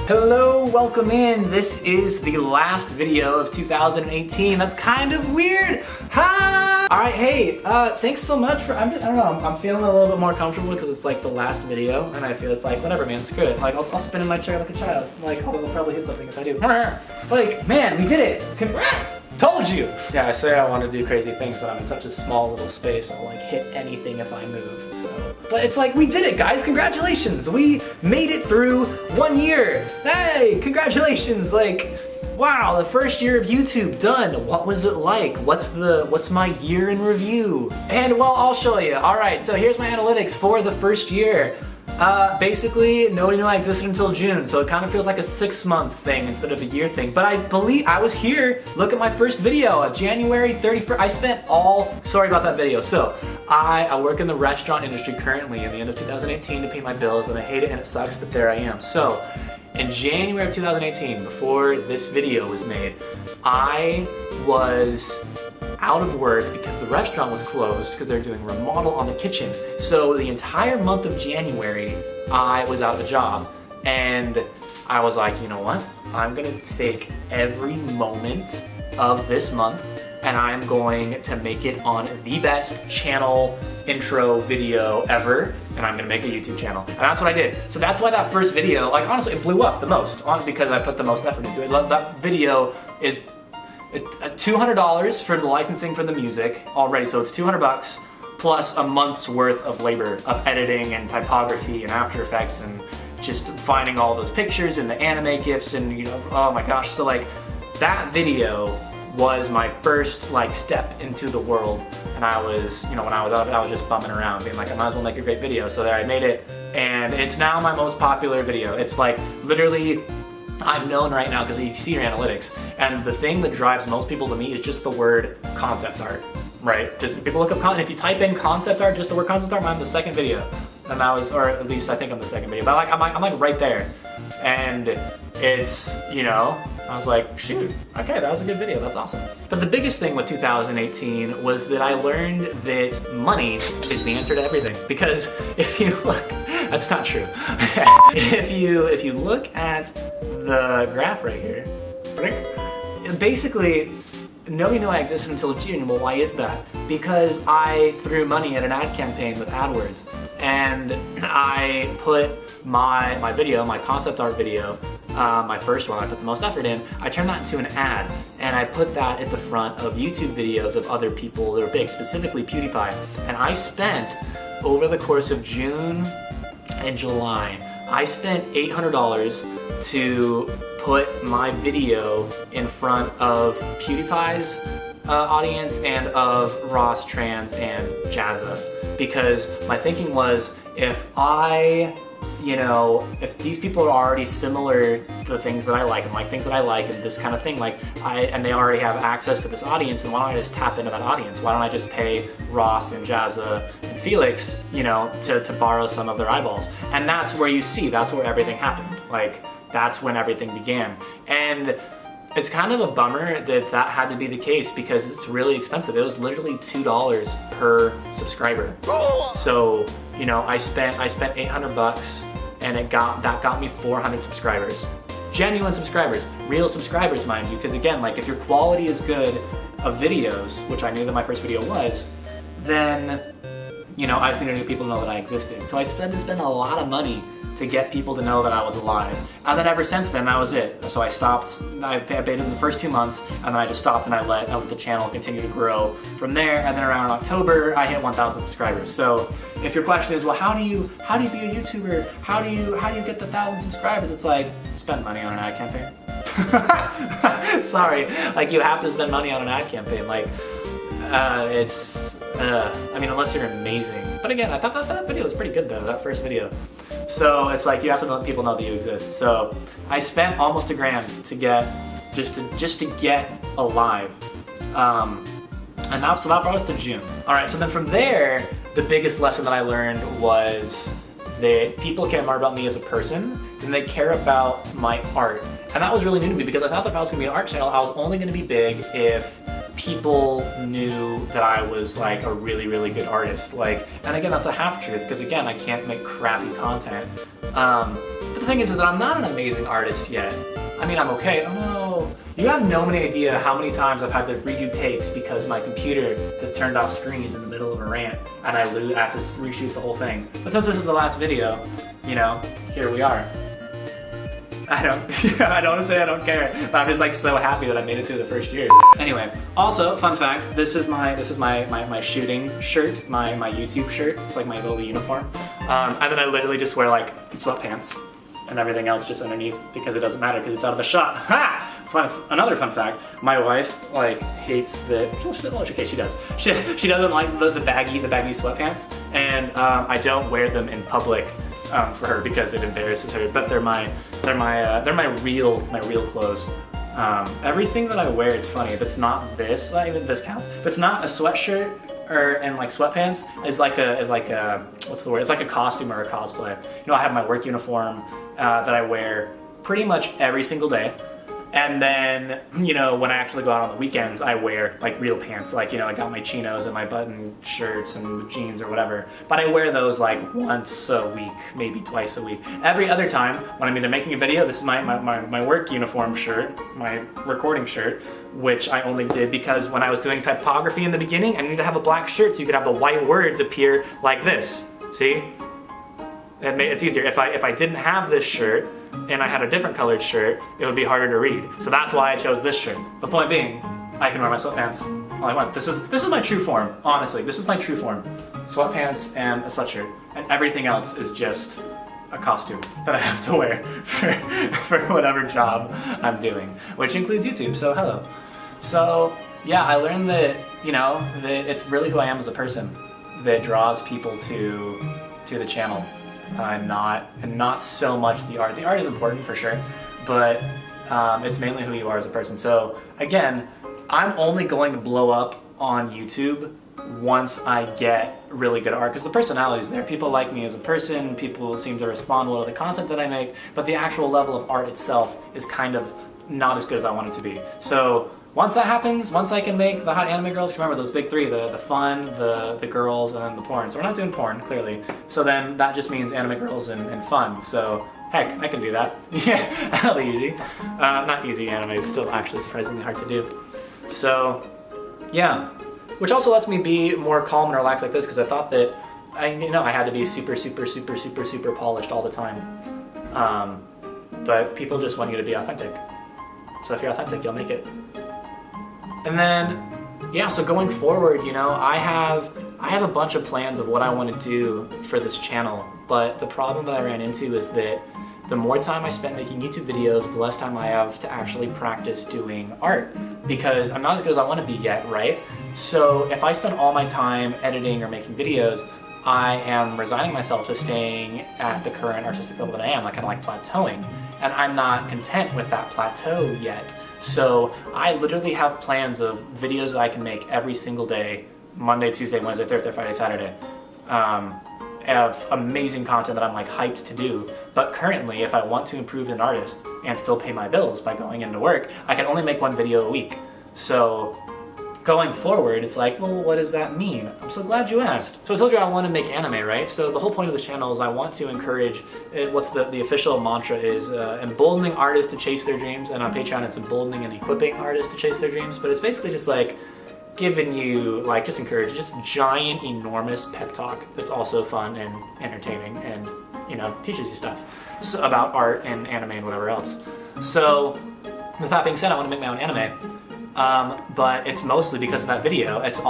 Hello, welcome in. This is the last video of 2018. That's kind of weird. Ha! All right, hey, thanks so much for, I don't know, I'm feeling a little bit more comfortable because it's like the last video and I feel it's like, whatever, man, screw it. Like, I'll spin in my chair like a child. Like, oh, I'll probably hit something if I do. It's like, man, we did it. Told you! Yeah, I say I want to do crazy things, but I'm in such a small little space, I'll like hit anything if I move, so. But it's like, we did it, guys, congratulations! We made it through 1 year! Hey, congratulations! Like, wow, the first year of YouTube done. What was it like? What's my year in review? And well, I'll show you. All right, so here's my analytics for the first year. Basically, nobody knew I existed until June, so it kind of feels like a 6-month thing instead of a year thing. But I believe I was here. Look at my first video, January 31st. I spent sorry about that video. So, I work in the restaurant industry currently in the end of 2018 to pay my bills, and I hate it and it sucks, but there I am. So, in January of 2018, before this video was made, I was out of work because the restaurant was closed because they're doing remodel on the kitchen. So the entire month of January, I was out of a job. And I was like, you know what? I'm gonna take every moment of this month and I'm going to make it on the best channel intro video ever, and I'm gonna make a YouTube channel. And that's what I did. So that's why that first video, like honestly, it blew up the most, because I put the most effort into it. That video is $200 for the licensing for the music already, so it's $200 plus a month's worth of labor of editing and typography and After Effects and just finding all those pictures and the anime gifs and, you know, oh my gosh. So like that video was my first like step into the world, and I was, you know, when I was out, I was just bumming around being like, I might as well make a great video. So there, I made it, and it's now my most popular video. It's like literally, I'm known right now because you see your analytics, and the thing that drives most people to me is just the word concept art, right? Just people look up if you type in concept art, just the word concept art, I'm the second video, and that was, or at least I think I'm the second video, but like I'm like right there, and it's, you know, I was like, shoot, okay, that was a good video, that's awesome. But the biggest thing with 2018 was that I learned that money is the answer to everything. Because if you look, that's not true. If you look at the graph right here, basically, nobody knew I existed until June. Well, why is that? Because I threw money at an ad campaign with AdWords, and I put my video, my concept art video, my first one, I put the most effort in, I turned that into an ad, and I put that at the front of YouTube videos of other people that are big, specifically PewDiePie. And I spent, over the course of June and July, I spent $800 to put my video in front of PewDiePie's audience and of Ross, Trans, and Jazza. Because my thinking was, if if these people are already similar to the things that I like and like things that I like and this kind of thing, and they already have access to this audience, then why don't I just tap into that audience? Why don't I just pay Ross and Jazza and Felix, you know, to borrow some of their eyeballs? And that's where you see, that's where everything happened. Like, that's when everything began. And it's kind of a bummer that that had to be the case because it's really expensive. It was literally $2 per subscriber. So, you know, I spent $800 and that got me 400 subscribers. Genuine subscribers, real subscribers, mind you, because again, like if your quality is good of videos, which I knew that my first video was, then, you know, I just needed people to know that I existed. So I spent a lot of money to get people to know that I was alive. And then ever since then, that was it. So I stopped, I paid in the first 2 months, and then I just stopped and I let the channel continue to grow from there. And then around October, I hit 1,000 subscribers. So if your question is, well, how do you be a YouTuber? How do you get the 1,000 subscribers? It's like, spend money on an ad campaign. Sorry, like you have to spend money on an ad campaign. Like, I mean, unless you're amazing. But again, I thought that video was pretty good though, that first video. So it's like you have to let people know that you exist. So I spent almost $1,000 to get, just to get alive. And so that brought us to June. All right, so then from there, the biggest lesson that I learned was that people care more about me as a person than they care about my art. And that was really new to me because I thought that if I was gonna be an art channel, I was only gonna be big if people knew that I was like a really, really good artist. Like, and again, that's a half truth because again, I can't make crappy content. But the the thing is that I'm not an amazing artist yet. I mean, I'm okay. Oh no. You have no idea how many times I've had to redo takes because my computer has turned off screens in the middle of a rant and I have to reshoot the whole thing. But since this is the last video, you know, here we are. I don't want to say I don't care, but I'm just like so happy that I made it through the first year. Anyway, also, fun fact, this is my shooting shirt, my YouTube shirt. It's like my little uniform. And then I literally just wear like sweatpants and everything else just underneath because it doesn't matter because it's out of the shot. Ha! Another fun fact, my wife like hates the, well, okay, she does. She doesn't like the baggy sweatpants, and I don't wear them in public for her because it embarrasses her. But they're my real clothes. Everything that I wear, it's funny. If it's not this, not even this counts. If it's not a sweatshirt and like sweatpants, is like a what's the word? It's like a costume or a cosplay. You know, I have my work uniform that I wear pretty much every single day. And then, you know, when I actually go out on the weekends, I wear like real pants. Like, you know, I got my chinos and my button shirts and jeans or whatever. But I wear those like once a week, maybe twice a week. Every other time, when I'm either making a video, this is my work uniform shirt, my recording shirt, which I only did because when I was doing typography in the beginning, I needed to have a black shirt so you could have the white words appear like this. See? It's easier. If I didn't have this shirt, and I had a different colored shirt, it would be harder to read. So that's why I chose this shirt. The point being, I can wear my sweatpants all I want. This is my true form, honestly. This is my true form. Sweatpants and a sweatshirt. And everything else is just a costume that I have to wear for whatever job I'm doing, which includes YouTube, so hello. So yeah, I learned that, you know, that it's really who I am as a person that draws people to the channel. And not so much the art. The art is important for sure, but it's mainly who you are as a person. So again, I'm only going to blow up on YouTube once I get really good art, because the personality is there. People like me as a person, people seem to respond well to the content that I make, but the actual level of art itself is kind of not as good as I want it to be. So once that happens, once I can make the hot anime girls, remember those big three, the fun, the girls, and then the porn. So we're not doing porn, clearly. So then that just means anime girls and fun. So heck, I can do that. Yeah, that'll be easy. Not easy, anime is still actually surprisingly hard to do. So yeah, which also lets me be more calm and relaxed like this, because I thought that I had to be super polished all the time. But people just want you to be authentic. So if you're authentic, you'll make it. And then, yeah, so going forward, you know, I have a bunch of plans of what I want to do for this channel, but the problem that I ran into is that the more time I spend making YouTube videos, the less time I have to actually practice doing art, because I'm not as good as I want to be yet, right? So if I spend all my time editing or making videos, I am resigning myself to staying at the current artistic level that I am, like kind of like plateauing, and I'm not content with that plateau yet. So I literally have plans of videos that I can make every single day, Monday, Tuesday, Wednesday, Thursday, Friday, Saturday, of amazing content that I'm like hyped to do. But currently, if I want to improve as an artist and still pay my bills by going into work, I can only make one video a week. So going forward, it's like, well, what does that mean? I'm so glad you asked. So I told you I want to make anime, right? So the whole point of this channel is I want to encourage, what's the official mantra is, emboldening artists to chase their dreams, and on Patreon it's emboldening and equipping artists to chase their dreams, but it's basically just like giving you, like, just encourage, just giant, enormous pep talk that's also fun and entertaining and, you know, teaches you stuff about art and anime and whatever else. So with that being said, I want to make my own anime. But it's mostly because of that video. It's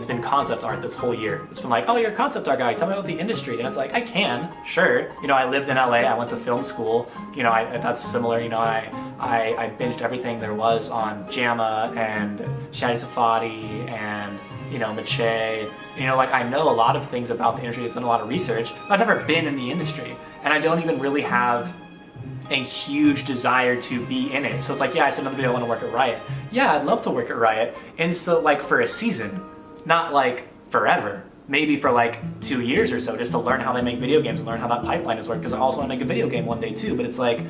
been concept art this whole year. It's been like, oh, you're a concept art guy, tell me about the industry. And it's like, I can, sure. You know, I lived in LA, I went to film school. You know, that's similar, you know, I binged everything there was on JAMA and Shadi Safadi and, you know, Mache. You know, like, I know a lot of things about the industry, I've done a lot of research, but I've never been in the industry. And I don't even really have a huge desire to be in it. So it's like, yeah, I said another video I want to work at Riot. Yeah, I'd love to work at Riot. And so, like, for a season, not like forever. Maybe for like 2 years or so, just to learn how they make video games and learn how that pipeline is working, because I also want to make a video game one day too. But it's like,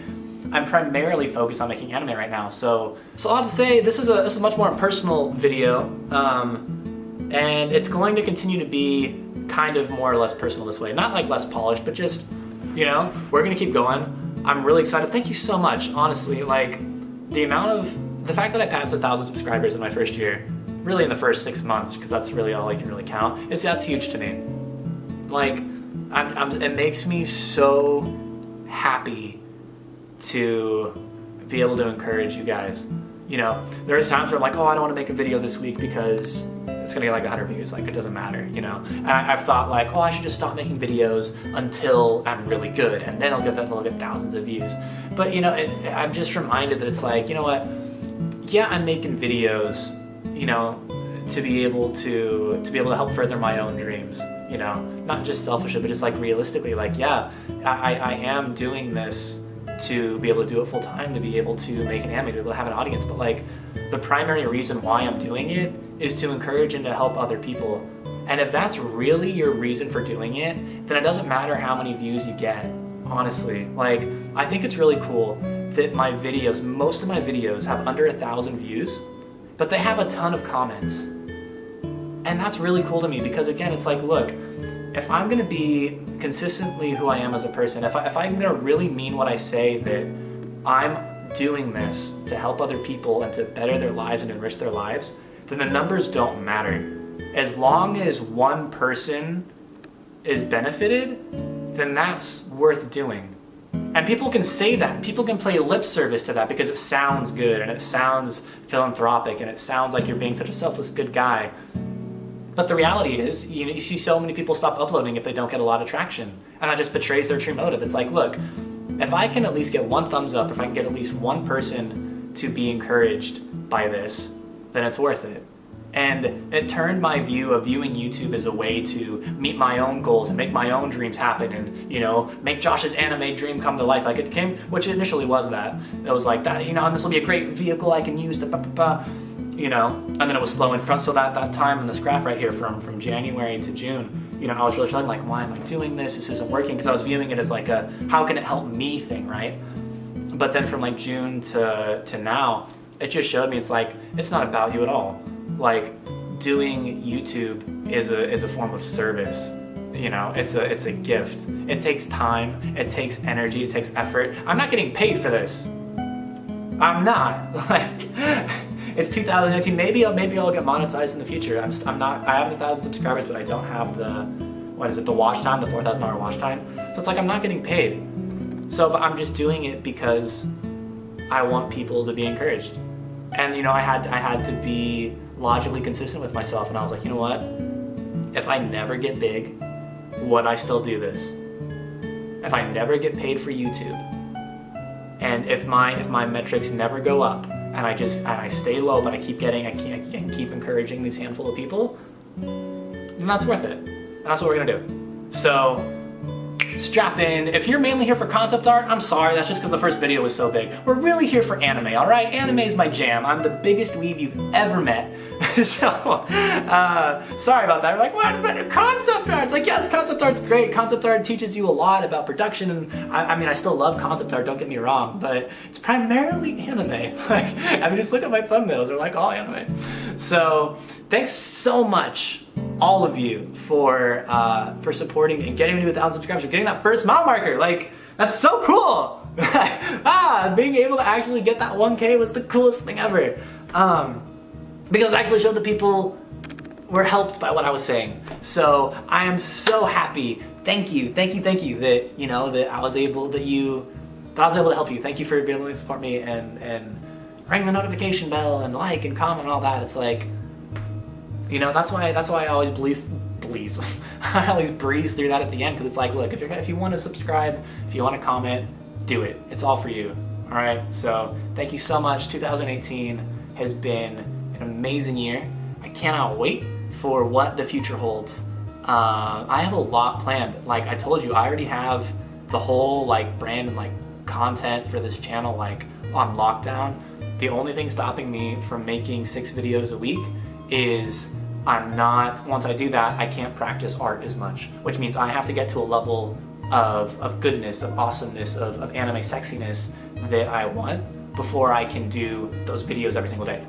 I'm primarily focused on making anime right now. So I'll have to say, this is a much more personal video. And it's going to continue to be kind of more or less personal this way. Not like less polished, but just, you know, we're gonna keep going. I'm really excited. Thank you so much, honestly. Like, the fact that I passed 1,000 subscribers in my first year, really in the first 6 months, because that's really all I can really count, that's huge to me. Like, it makes me so happy to be able to encourage you guys. You know, there's times where I'm like, oh, I don't want to make a video this week because it's gonna get like 100 views, like it doesn't matter, you know? And I've thought like, oh, I should just stop making videos until I'm really good, and then they'll get thousands of views. But you know, I'm just reminded that it's like, you know what? Yeah, I'm making videos, you know, to be able to help further my own dreams, you know, not just selfishly, but just like realistically, like, yeah, I am doing this to be able to do it full time, to be able to make an anime, to be able to have an audience. But like, the primary reason why I'm doing it is to encourage and to help other people. And if that's really your reason for doing it, then it doesn't matter how many views you get, honestly. Like, I think it's really cool that most of my videos have under 1,000 views, but they have a ton of comments. And that's really cool to me because, again, it's like, look, if I'm gonna be consistently who I am as a person, if I'm gonna really mean what I say, that I'm doing this to help other people and to better their lives and to enrich their lives, then the numbers don't matter. As long as one person is benefited, then that's worth doing. And people can say that, people can play lip service to that because it sounds good and it sounds philanthropic and it sounds like you're being such a selfless good guy. But the reality is, you see so many people stop uploading if they don't get a lot of traction. And that just betrays their true motive. It's like, look, if I can at least get one thumbs up, if I can get at least one person to be encouraged by this, then it's worth it. And it turned my view of viewing YouTube as a way to meet my own goals and make my own dreams happen and, you know, make Josh's anime dream come to life. Like, it came, which initially was that. It was like that, you know, and this will be a great vehicle I can use to you know, and then it was slow in front. So that time in this graph right here from January to June, you know, I was really struggling, like, why am I doing this? This isn't working, because I was viewing it as like a how can it help me thing, right? But then from like June to now, it just showed me it's like, it's not about you at all. Like, doing YouTube is a form of service. You know, it's a gift. It takes time, it takes energy, it takes effort. I'm not getting paid for this. I'm not. Like, it's 2019. Maybe I'll get monetized in the future. I'm not. I have 1,000 subscribers, but I don't have the watch time, the 4,000 hour watch time. So it's like I'm not getting paid. So, but I'm just doing it because I want people to be encouraged. And you know, I had to be logically consistent with myself, and I was like, you know what? If I never get big, would I still do this? If I never get paid for YouTube, and if my metrics never go up, and I stay low, but I can keep encouraging these handful of people, then that's worth it. And that's what we're gonna do. So, strap in. If you're mainly here for concept art, I'm sorry, that's just because the first video was so big. We're really here for anime, alright? Anime is my jam. I'm the biggest weeb you've ever met. So, sorry about that. We're like, what? But concept art? It's like, yes, concept art's great. Concept art teaches you a lot about production, and I mean, I still love concept art, don't get me wrong, but it's primarily anime. Like, I mean, just look at my thumbnails, they're like all anime. So, thanks so much, all of you, for supporting me and getting me to 1,000 subscribers, for getting that first mile marker. Like, that's so cool. Being able to actually get that 1K was the coolest thing ever. Because it actually showed that people were helped by what I was saying. So I am so happy. Thank you that, you know, that I was able to help you. Thank you for being able to support me and ring the notification bell and like and comment and all that. It's like, you know, that's why I always I always breeze through that at the end, because it's like, look, if you want to subscribe, if you want to comment, do it. It's all for you. All right. So thank you so much. 2018 has been an amazing year. I cannot wait for what the future holds. I have a lot planned. Like I told you, I already have the whole like brand and like content for this channel like on lockdown. The only thing stopping me from making 6 videos a week is once I do that, I can't practice art as much, which means I have to get to a level of goodness, of awesomeness, of anime sexiness that I want before I can do those videos every single day.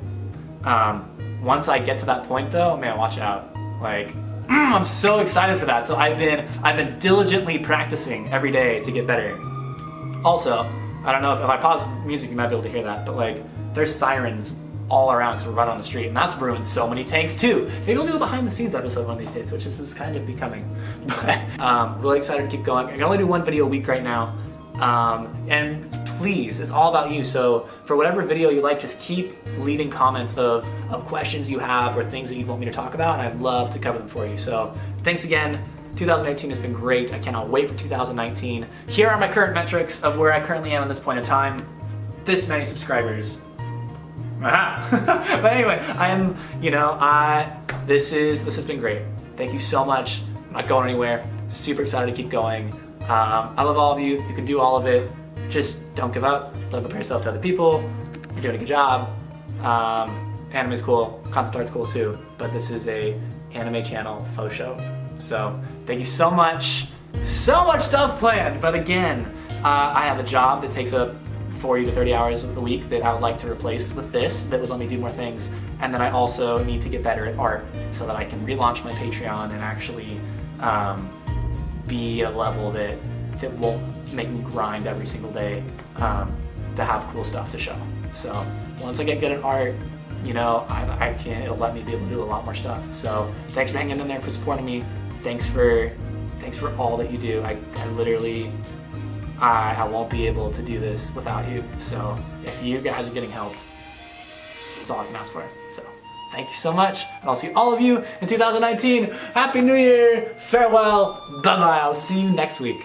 Once I get to that point though, man, watch out. Like, I'm so excited for that. So I've been diligently practicing every day to get better. Also, I don't know if I pause music, you might be able to hear that, but like, there's sirens all around because we're right on the street, and that's ruined so many tanks too. Maybe we'll do a behind the scenes episode one of these days, which this is kind of becoming. But really excited to keep going. I can only do one video a week right now. And please, it's all about you. So for whatever video you like, just keep leaving comments of questions you have or things that you want me to talk about, and I'd love to cover them for you. So thanks again. 2018 has been great. I cannot wait for 2019. Here are my current metrics of where I currently am at this point in time. This many subscribers. Aha. But anyway, I am, this has been great. Thank you so much. I'm not going anywhere. Super excited to keep going. I love all of you. You can do all of it. Just don't give up. Don't compare yourself to other people. You're doing a good job. Anime's cool. Concept art's cool too. But this is a anime channel faux show. So thank you so much. So much stuff planned. But again, I have a job that takes up 40 to 30 hours a week that I would like to replace with this, that would let me do more things. And then I also need to get better at art so that I can relaunch my Patreon and actually be a level that won't make me grind every single day to have cool stuff to show. So once I get good at art, it'll let me be able to do a lot more stuff. So thanks for hanging in there, for supporting me. Thanks for all that you do. I literally, I won't be able to do this without you. So if you guys are getting helped, that's all I can ask for. So thank you so much, and I'll see all of you in 2019. Happy New Year, farewell, bye-bye. I'll see you next week.